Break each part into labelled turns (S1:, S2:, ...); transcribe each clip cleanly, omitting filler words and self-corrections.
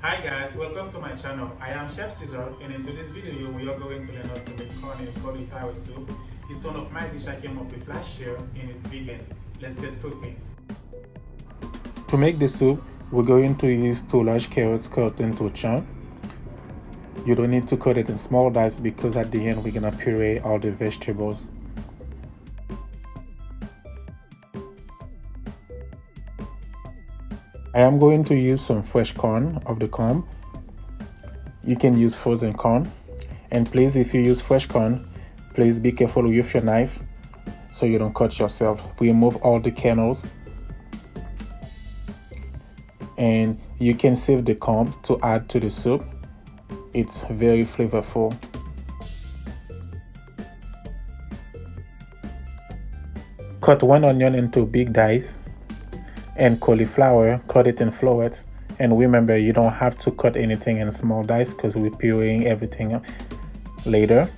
S1: Hi guys, welcome to my channel. I am Chef Caesar, and in today's video we are going to learn how to make corn and cauliflower soup. It's one of my dishes I came up with last year and it's vegan. Let's get cooking. To make the soup, we're going to use 2 large carrots cut into chunks. You don't need to cut it in small dice because at the end we're gonna puree all the vegetables. I am going to use some fresh corn off the cob. You can use frozen corn. And please, if you use fresh corn, please be careful with your knife so you don't cut yourself. Remove all the kernels. And you can save the cob to add to the soup. It's very flavorful. Cut 1 onion into big dice. And cauliflower, cut it in florets. And remember, you don't have to cut anything in small dice because we're pureeing everything later.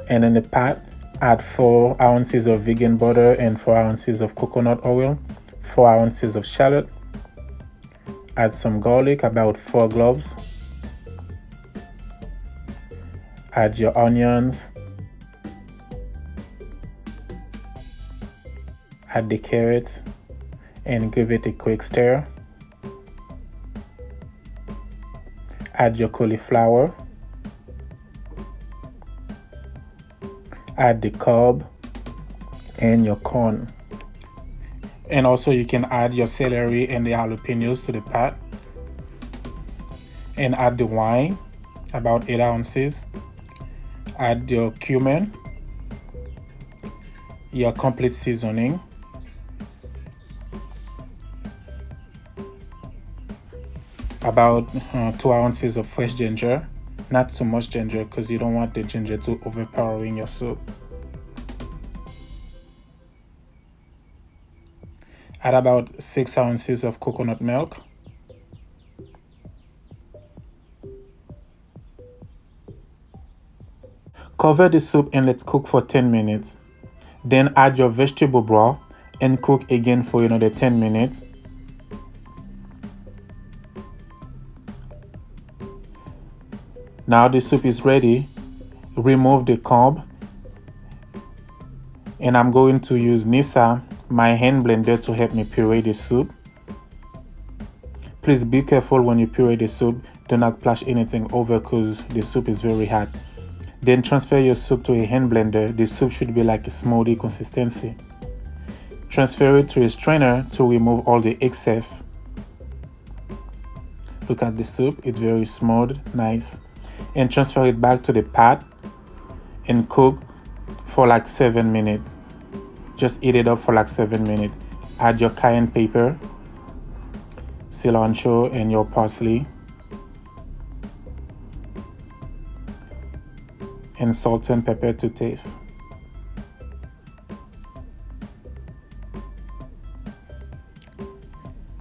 S1: And in the pot, add 4 ounces of vegan butter and 4 ounces of coconut oil, 4 ounces of shallot. Add some garlic, about 4 cloves. Add your onions. Add the carrots and give it a quick stir. Add your cauliflower. Add the cob and your corn. And also you can add your celery and the jalapeños to the pot. And add the wine, about 8 ounces. Add your cumin, your complete seasoning. About 2 ounces of fresh ginger, not too much ginger because you don't want the ginger to overpower in your soup. Add about 6 ounces of coconut milk. Cover the soup and let's cook for 10 minutes. Then add your vegetable broth and cook again for another 10 minutes. Now the soup is ready. Remove the cob. And I'm going to use Nisa, my hand blender, to help me puree the soup. Please be careful when you puree the soup. Do not splash anything over because the soup is very hot. Then transfer your soup to a hand blender. The soup should be like a smoothie consistency. Transfer it to a strainer to remove all the excess. Look at the soup, it's very smooth, nice. And transfer it back to the pot and cook for like 7 minutes. Just heat it up for like 7 minutes. Add your cayenne pepper, cilantro, and your parsley. And salt and pepper to taste.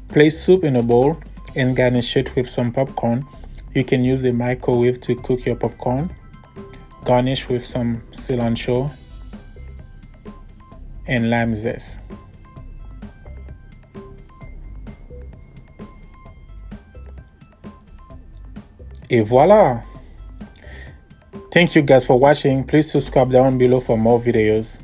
S1: Place soup in a bowl and garnish it with some popcorn. You can use the microwave to cook your popcorn. Garnish with some cilantro and lime zest. Et voila! Thank you guys for watching. Please subscribe down below for more videos.